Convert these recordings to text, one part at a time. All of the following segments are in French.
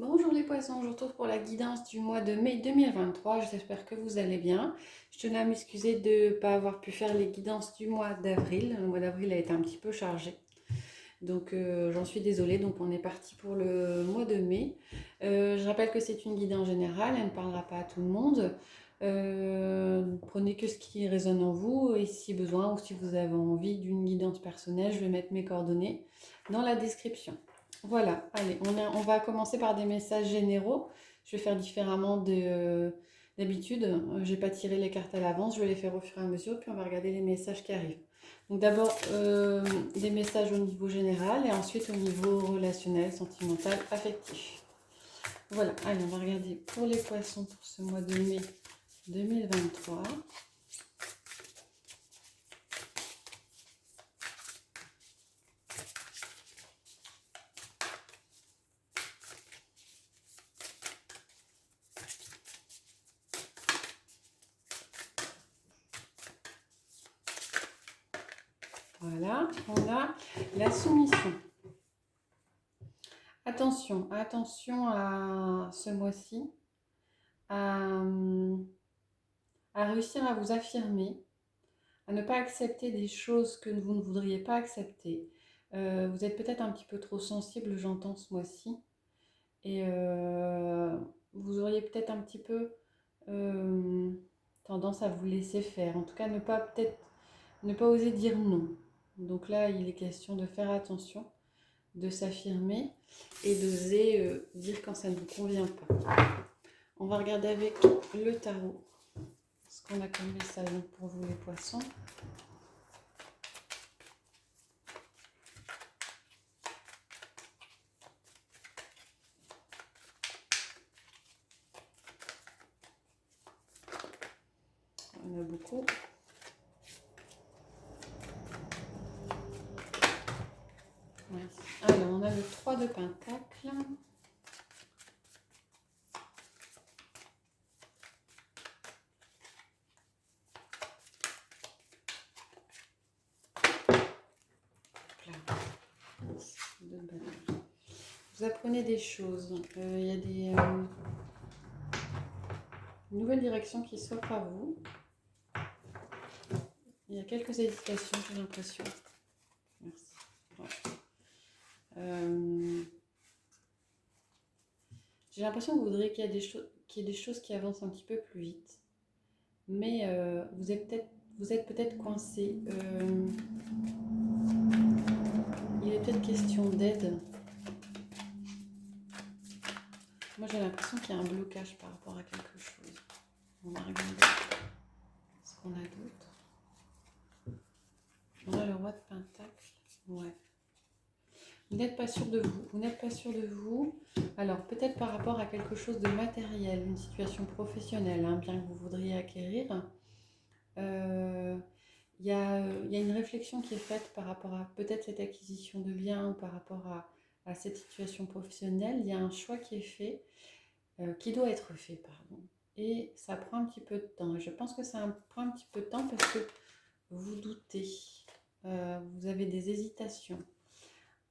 Bonjour les poissons, je vous retrouve pour la guidance du mois de mai 2023. J'espère que vous allez bien. Je tenais à m'excuser de ne pas avoir pu faire les guidances du mois d'avril. Le mois d'avril a été un petit peu chargé. Donc j'en suis désolée. Donc on est parti pour le mois de mai. Je rappelle que c'est une guidance générale, elle ne parlera pas à tout le monde. Prenez que ce qui résonne en vous et si besoin ou si vous avez envie d'une guidance personnelle, je vais mettre mes coordonnées dans la description. Voilà, allez, on va commencer par des messages généraux. Je vais faire différemment d'habitude. Je n'ai pas tiré les cartes à l'avance, je vais les faire au fur et à mesure, puis on va regarder les messages qui arrivent. Donc d'abord, des messages au niveau général et ensuite au niveau relationnel, sentimental, affectif. Voilà, allez, on va regarder pour les poissons pour ce mois de mai 2023. Voilà, on a la soumission. Attention, attention à ce mois-ci, à, à réussir à vous affirmer, à ne pas accepter des choses que vous ne voudriez pas accepter. Vous êtes peut-être un petit peu trop sensible, j'entends ce mois-ci, et vous auriez peut-être un petit peu euh, tendance à vous laisser faire. En tout cas, ne pas oser dire non. Donc là, il est question de faire attention, de s'affirmer et d'oser dire quand ça ne vous convient pas. On va regarder avec le tarot ce qu'on a comme message pour vous les poissons. On a beaucoup. Merci. Alors, on a le 3 de Pentacle. Vous apprenez des choses. Il y a des nouvelles directions qui s'offrent à vous. Il y a quelques hésitations, j'ai l'impression. Merci. Ouais. J'ai l'impression que vous voudriez qu'il y ait des choses qui avancent un petit peu plus vite. Mais vous êtes peut-être coincé. Il est peut-être question d'aide. Moi, j'ai l'impression qu'il y a un blocage par rapport à quelque chose. On va regarder ce qu'on a d'autre. On a le roi de Pentacle. Ouais. Vous n'êtes pas sûr de vous. Vous n'êtes pas sûr de vous. Alors, peut-être par rapport à quelque chose de matériel, une situation professionnelle, un bien que vous voudriez acquérir. Il y a une réflexion qui est faite par rapport à peut-être cette acquisition de biens ou par rapport à cette situation professionnelle. Il y a un choix qui est fait, qui doit être fait, pardon. Et ça prend un petit peu de temps. Et je pense que ça prend un petit peu de temps parce que vous doutez, vous avez des hésitations.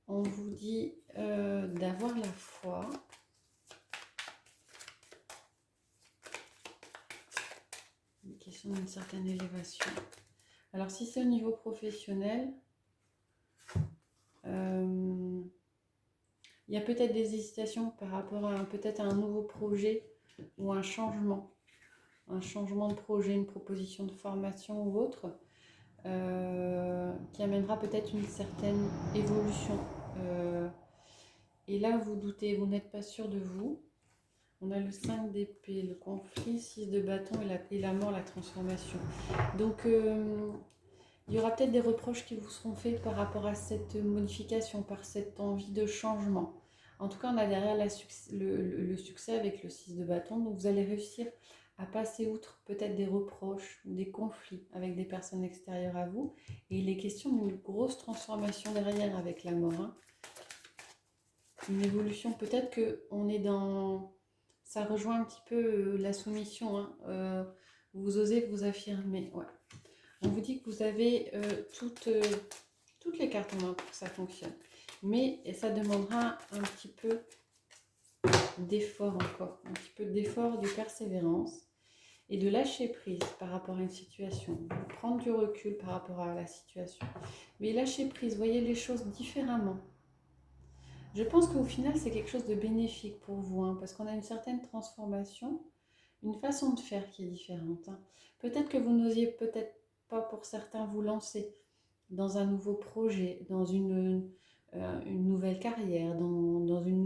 On vous dit d'avoir la foi. Une question d'une certaine élévation. Alors si c'est au niveau professionnel, il y a peut-être des hésitations par rapport à peut-être un nouveau projet ou un changement de projet, une proposition de formation ou autre, qui amènera peut-être une certaine évolution. Et là, vous doutez, vous n'êtes pas sûr de vous. On a le 5 d'épée, le conflit, 6 de bâton et la mort, la transformation. Donc, il y aura peut-être des reproches qui vous seront faits par rapport à cette modification, par cette envie de changement. En tout cas, on a derrière le succès avec le 6 de bâton. Donc, vous allez réussir à passer outre peut-être des reproches ou des conflits avec des personnes extérieures à vous. Et il est question d'une grosse transformation derrière avec la mort. Hein. Une évolution, peut-être qu'on est dans... Ça rejoint un petit peu la soumission. Hein. Vous osez vous affirmer. Ouais. On vous dit que vous avez toutes les cartes en main pour que ça fonctionne. Mais ça demandera un petit peu d'effort encore, un petit peu d'effort, de persévérance et de lâcher prise par rapport à une situation, prendre du recul par rapport à la situation, mais lâcher prise, voyez les choses différemment. Je pense qu'au final, c'est quelque chose de bénéfique pour vous, hein, parce qu'on a une certaine transformation, une façon de faire qui est différente. Hein. Peut-être que vous n'osiez peut-être pas pour certains vous lancer dans un nouveau projet, dans une nouvelle carrière, dans une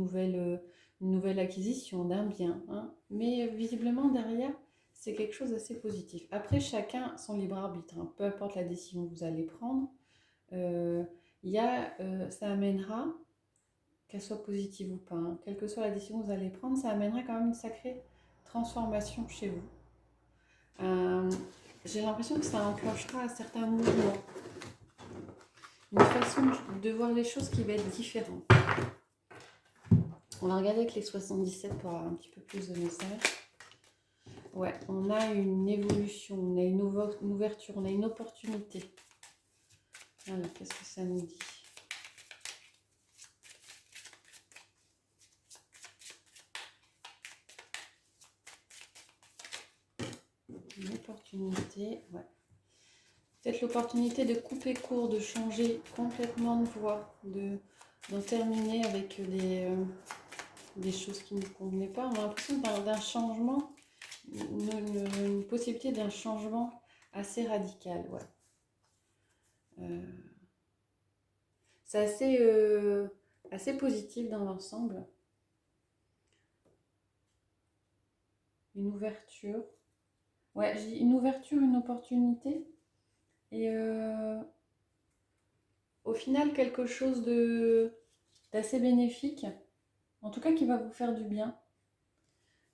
nouvelle acquisition d'un bien. Hein. Mais visiblement, derrière, c'est quelque chose d'assez positif. Après, chacun son libre arbitre. Hein. Peu importe la décision que vous allez prendre, euh, ça amènera, qu'elle soit positive ou pas, hein, quelle que soit la décision que vous allez prendre, ça amènera quand même une sacrée transformation chez vous. Euh, j'ai l'impression que ça enclenchera certains mouvements, une façon de voir les choses qui va être différente. On va regarder avec les 77 pour avoir un petit peu plus de messages. Ouais, on a une évolution, on a une ouverture, on a une opportunité. Alors, qu'est-ce que ça nous dit ? Une opportunité, ouais. Peut-être l'opportunité de couper court, de changer complètement de voie, d'en terminer avec des choses qui ne vous convenaient pas. On a l'impression d'un changement, une possibilité d'un changement assez radical. Ouais. C'est assez positif dans l'ensemble. Une ouverture. Ouais, j'ai une ouverture, une opportunité. Et au final, quelque chose d'assez bénéfique. En tout cas, qui va vous faire du bien.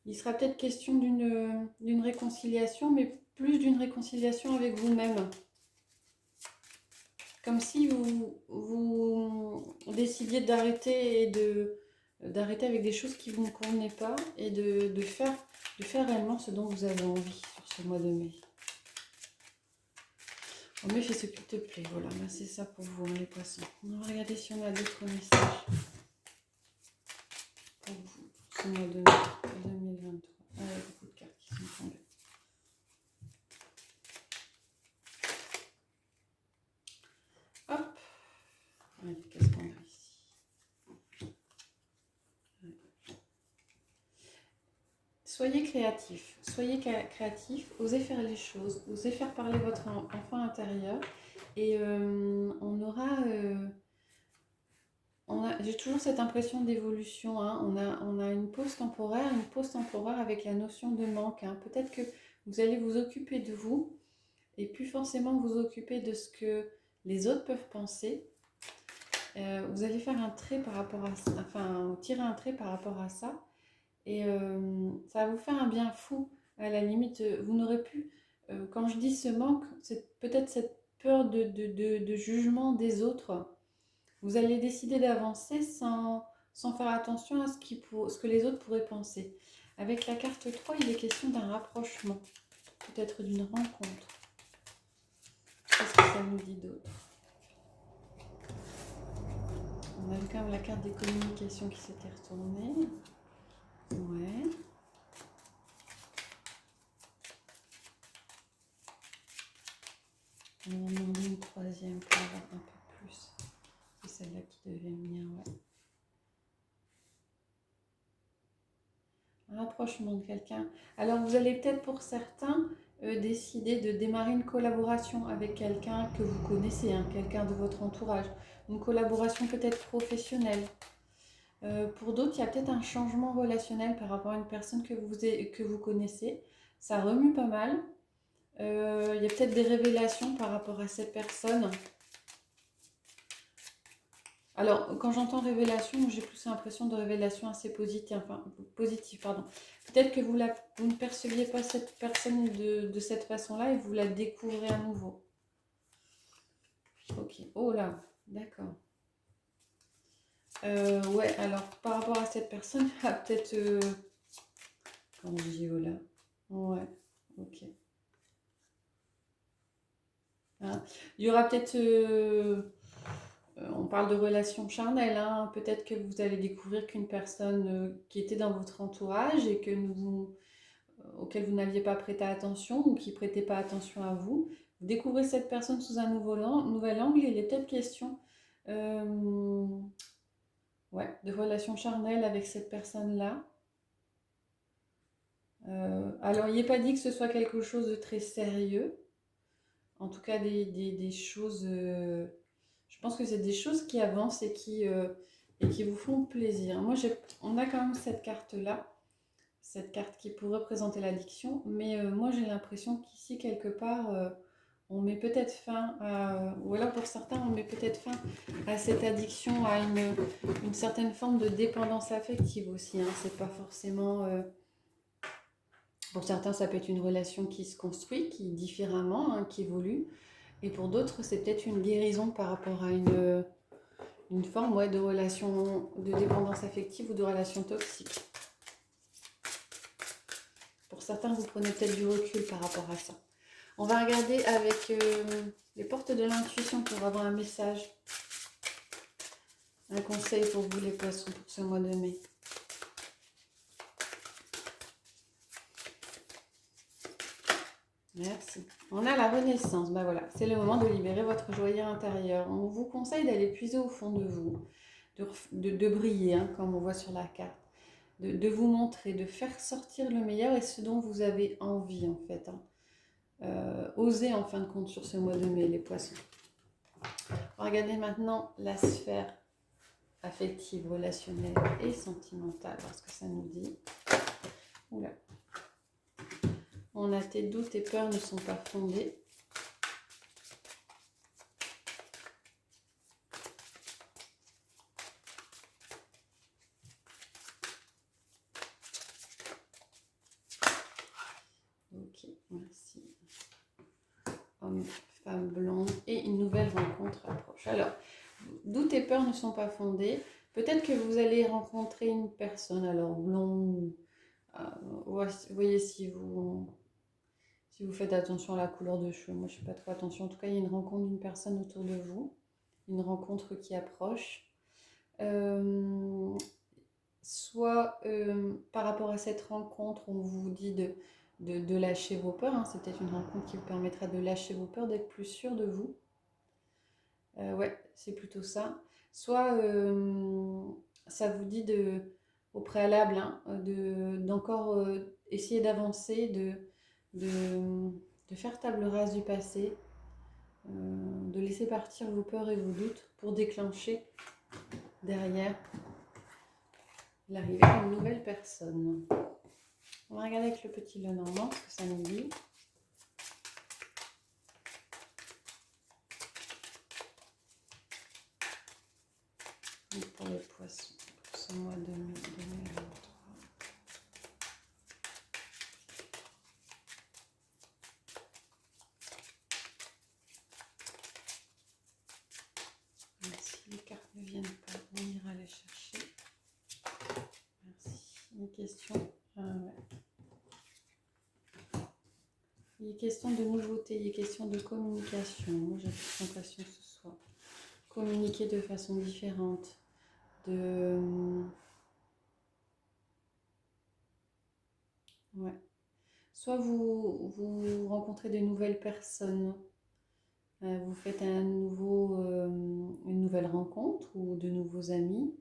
Il sera peut-être question d'une réconciliation, mais plus d'une réconciliation avec vous-même. Comme si vous décidiez d'arrêter d'arrêter avec des choses qui ne vous convenaient pas et de faire réellement ce dont vous avez envie sur ce mois de mai. Oh, mais fais ce qu'il te plaît, voilà, ben, c'est ça pour vous, hein, les poissons. On va regarder si on a d'autres messages pour vous, pour ce mois de mai 2023. Ah, il y a beaucoup de cartes qui sont tombées. Hop. Allez, qu'est-ce qu'on a ici? Ouais. Soyez créatif, osez faire les choses, osez faire parler votre enfant intérieur et j'ai toujours cette impression d'évolution. Hein. On a une pause temporaire avec la notion de manque. Hein. Peut-être que vous allez vous occuper de vous et plus forcément vous occuper de ce que les autres peuvent penser. Vous allez faire un trait par rapport à ça, enfin tirer un trait par rapport à ça. Et ça va vous faire un bien fou. À la limite, vous n'aurez plus, quand je dis ce manque, c'est peut-être cette peur de jugement des autres. Vous allez décider d'avancer sans faire attention à ce que les autres pourraient penser. Avec la carte 3, il est question d'un rapprochement, peut-être d'une rencontre. Qu'est-ce que ça nous dit d'autre? On a quand même la carte des communications qui s'était retournée. Ouais. On va en demander une troisième pour avoir un peu plus. C'est celle-là qui devait venir, ouais. Un rapprochement de quelqu'un. Alors vous allez peut-être pour certains décider de démarrer une collaboration avec quelqu'un que vous connaissez, hein, quelqu'un de votre entourage. Une collaboration peut-être professionnelle. Pour d'autres, il y a peut-être un changement relationnel par rapport à une personne que vous connaissez. Ça remue pas mal. Il y a peut-être des révélations par rapport à cette personne. Alors, quand j'entends révélation, j'ai plus l'impression de révélation assez positive. Pardon. Peut-être que vous ne perceviez pas cette personne de cette façon-là et vous la découvrez à nouveau. Ok. Oh là, d'accord. Ouais, alors, par rapport à cette personne, il y a peut-être... Comment je dis oh là? Ouais, ok. Hein. Il y aura peut-être... On parle de relations charnelles, hein. Peut-être que vous allez découvrir qu'une personne qui était dans votre entourage et que auquel vous n'aviez pas prêté attention ou qui ne prêtait pas attention à vous, vous découvrez cette personne sous un nouvel angle et il est peut-être question euh, ouais, de relations charnelles avec cette personne-là. Alors, il n'est pas dit que ce soit quelque chose de très sérieux. En tout cas, des choses... je pense que c'est des choses qui avancent et qui vous font plaisir. Moi, on a quand même cette carte-là. Cette carte qui pourrait représenter l'addiction. Mais moi, j'ai l'impression qu'ici, quelque part, on met peut-être fin à... Ou alors, pour certains, on met peut-être fin à cette addiction, à une certaine forme de dépendance affective aussi. Hein. C'est pas forcément... pour certains, ça peut être une relation qui se construit, qui différemment, hein, qui évolue. Et pour d'autres, c'est peut-être une guérison par rapport à une forme ouais, de relation de dépendance affective ou de relation toxique. Pour certains, vous prenez peut-être du recul par rapport à ça. On va regarder avec les portes de l'intuition pour avoir un message, un conseil pour vous les poissons pour ce mois de mai. Merci. On a la renaissance. Ben voilà, c'est le moment de libérer votre joyau intérieur. On vous conseille d'aller puiser au fond de vous, de briller, hein, comme on voit sur la carte, de vous montrer, de faire sortir le meilleur et ce dont vous avez envie en fait. Hein. Osez en fin de compte sur ce mois de mai, les poissons. Regardez maintenant la sphère affective, relationnelle et sentimentale, parce que ça nous dit. Oula. On a tes doutes et peurs ne sont pas fondés. Ok, merci. Homme, femme blonde et une nouvelle rencontre approche. Alors, doutes et peurs ne sont pas fondés. Peut-être que vous allez rencontrer une personne, alors blonde, voyez si vous faites attention à la couleur de cheveux. Moi, je ne fais pas trop attention. En tout cas, il y a une rencontre d'une personne autour de vous, une rencontre qui approche. Soit par rapport à cette rencontre, on vous dit de lâcher vos peurs. Hein. C'est peut-être une rencontre qui vous permettra de lâcher vos peurs, d'être plus sûr de vous. Ouais, c'est plutôt ça. Soit ça vous dit au préalable hein, d'encore essayer d'avancer, de faire table rase du passé, de laisser partir vos peurs et vos doutes pour déclencher derrière l'arrivée d'une nouvelle personne. On va regarder avec le petit Lenormand ce que ça nous dit. Et pour les poissons, pour ce mois de mai 2023. Merci, les cartes ne viennent pas, on ira les chercher. Merci. Une question. Ouais. Il est question de nouveauté, il est question de communication. Moi, j'ai l'impression que ce soit communiquer de façon différente, ouais. Soit vous rencontrez de nouvelles personnes, vous faites une nouvelle rencontre ou de nouveaux amis.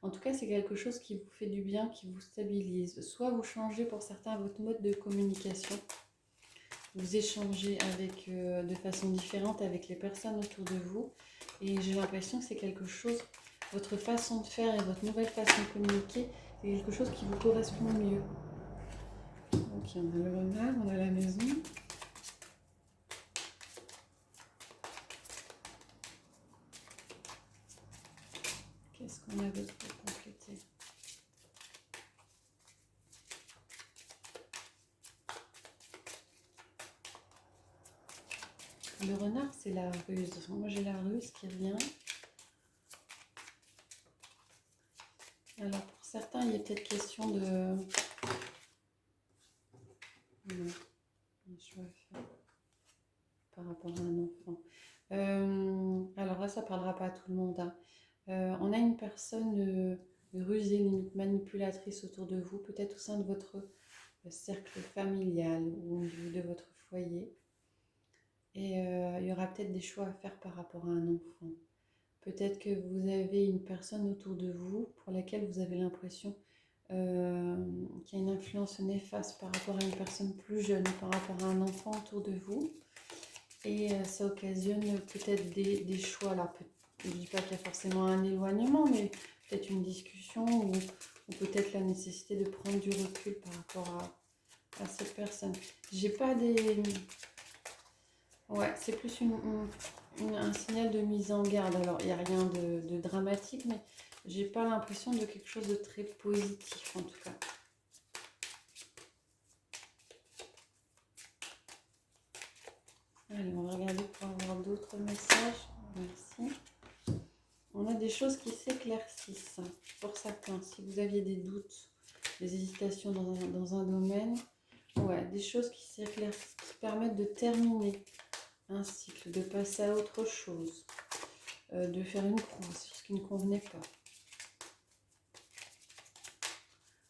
En tout cas, c'est quelque chose qui vous fait du bien, qui vous stabilise. Soit vous changez pour certains votre mode de communication. Vous échangez de façon différente avec les personnes autour de vous. Et j'ai l'impression que c'est quelque chose, votre façon de faire et votre nouvelle façon de communiquer, c'est quelque chose qui vous correspond mieux. Ok, on a le renard, on a la maison. Qu'est-ce qu'on a d'autre pour compléter ? Le renard, c'est la ruse. Moi, j'ai la ruse qui revient. Alors, pour certains, il est peut-être question de... Non, je vais faire par rapport à un enfant. Alors là, ça ne parlera pas à tout le monde, hein. On a une personne rusée, limite manipulatrice autour de vous, peut-être au sein de votre cercle familial ou au niveau de votre foyer. Et il y aura peut-être des choix à faire par rapport à un enfant. Peut-être que vous avez une personne autour de vous pour laquelle vous avez l'impression qu'il y a une influence néfaste par rapport à une personne plus jeune, par rapport à un enfant autour de vous. Et ça occasionne peut-être des choix. Alors, je ne dis pas qu'il y a forcément un éloignement, mais peut-être une discussion ou peut-être la nécessité de prendre du recul par rapport à cette personne. J'ai pas des... Ouais, c'est plus un signal de mise en garde. Alors, il n'y a rien de dramatique, mais j'ai pas l'impression de quelque chose de très positif en tout cas. Allez, on va regarder pour avoir d'autres messages. Merci. On a des choses qui s'éclaircissent pour certains. Si vous aviez des doutes, des hésitations dans un domaine, ouais, des choses qui s'éclaircissent, qui permettent de terminer un cycle, de passer à autre chose, de faire une croix sur ce qui ne convenait pas.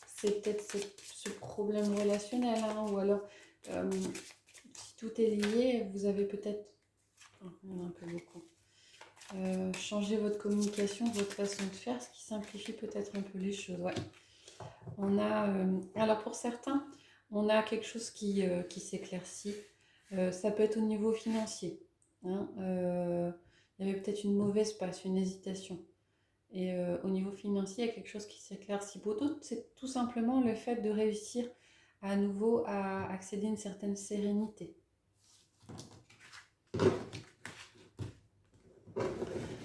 C'est peut-être ce problème relationnel, hein, ou alors si tout est lié, vous avez peut-être, oh, il y en a un peu beaucoup, changer votre communication, votre façon de faire, ce qui simplifie peut-être un peu les choses. Ouais. On a, alors pour certains, on a quelque chose qui s'éclaircit. Ça peut être au niveau financier, hein. Il y avait peut-être une mauvaise passe, une hésitation. Et au niveau financier, il y a quelque chose qui s'éclaircit. Pour d'autres, c'est tout simplement le fait de réussir à nouveau à accéder à une certaine sérénité.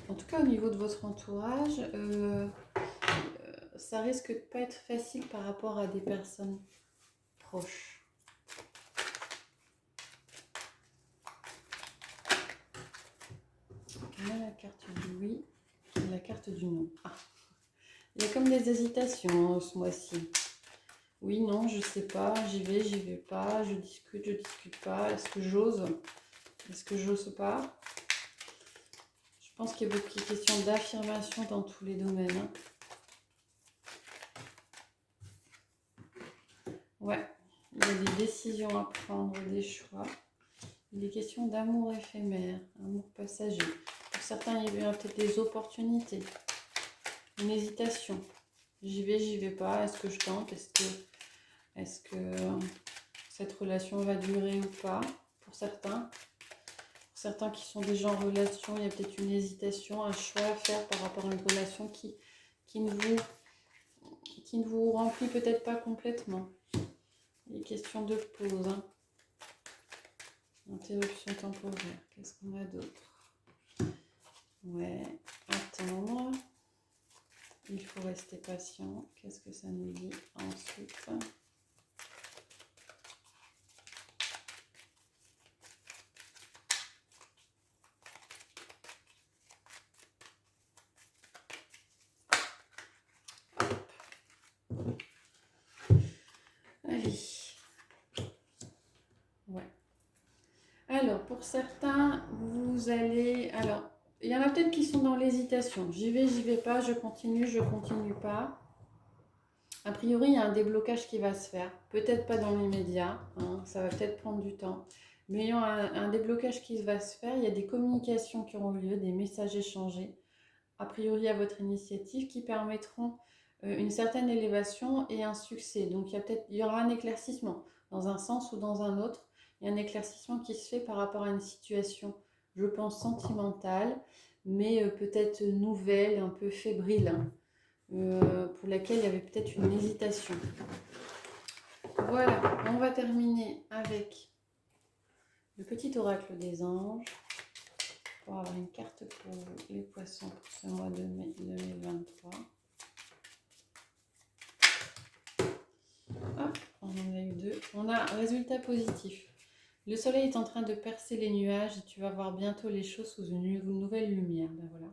En tout cas, au niveau de votre entourage, ça risque de pas être facile par rapport à des personnes proches. On a la carte du oui et la carte du non. Ah. Il y a comme des hésitations ce mois-ci. Oui, non, je sais pas, j'y vais pas, je discute pas, est-ce que j'ose? Est-ce que j'ose pas? Je pense qu'il y a beaucoup de questions d'affirmation dans tous les domaines, hein. Ouais, il y a des décisions à prendre, des choix. Il est question d'amour éphémère, amour passager. Pour certains, il y a peut-être des opportunités, une hésitation. J'y vais pas, est-ce que je tente? Est-ce que cette relation va durer ou pas? Pour certains qui sont déjà en relation, il y a peut-être une hésitation, un choix à faire par rapport à une relation qui ne vous remplit peut-être pas complètement. Il est question de pause, hein. Interruption temporaire. Qu'est-ce qu'on a d'autre? Ouais, attendre. Il faut rester patient. Qu'est-ce que ça nous dit ensuite? Allez. Ouais. Alors, pour certains, vous allez... Alors, il y en a peut-être qui sont dans l'hésitation. J'y vais pas, je continue pas. A priori, il y a un déblocage qui va se faire. Peut-être pas dans l'immédiat, hein, ça va peut-être prendre du temps. Mais il y a un déblocage qui va se faire. Il y a des communications qui auront lieu, des messages échangés, a priori à votre initiative, qui permettront une certaine élévation et un succès. Donc il y aura un éclaircissement dans un sens ou dans un autre. Il y a un éclaircissement qui se fait par rapport à une situation, je pense, sentimentale, mais peut-être nouvelle, un peu fébrile, hein, pour laquelle il y avait peut-être une hésitation. Voilà, on va terminer avec le petit oracle des anges pour avoir une carte pour les poissons pour ce mois de mai 2023. Hop, on en a eu deux. On a un résultat positif. Le soleil est en train de percer les nuages et tu vas voir bientôt les choses sous une nouvelle lumière. Ben voilà.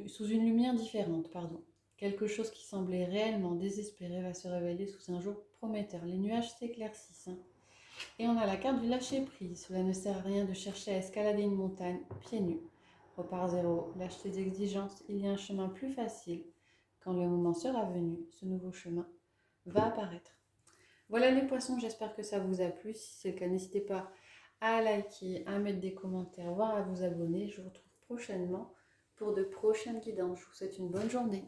Sous une lumière différente, pardon. Quelque chose qui semblait réellement désespéré va se révéler sous un jour prometteur. Les nuages s'éclaircissent, hein. Et on a la carte du lâcher-prise. Cela ne sert à rien de chercher à escalader une montagne pieds nus. Repart zéro, lâche tes exigences, il y a un chemin plus facile. Quand le moment sera venu, ce nouveau chemin va apparaître. Voilà les poissons, j'espère que ça vous a plu. Si c'est le cas, n'hésitez pas à liker, à mettre des commentaires, voire à vous abonner. Je vous retrouve prochainement pour de prochaines guidances. Je vous souhaite une bonne journée.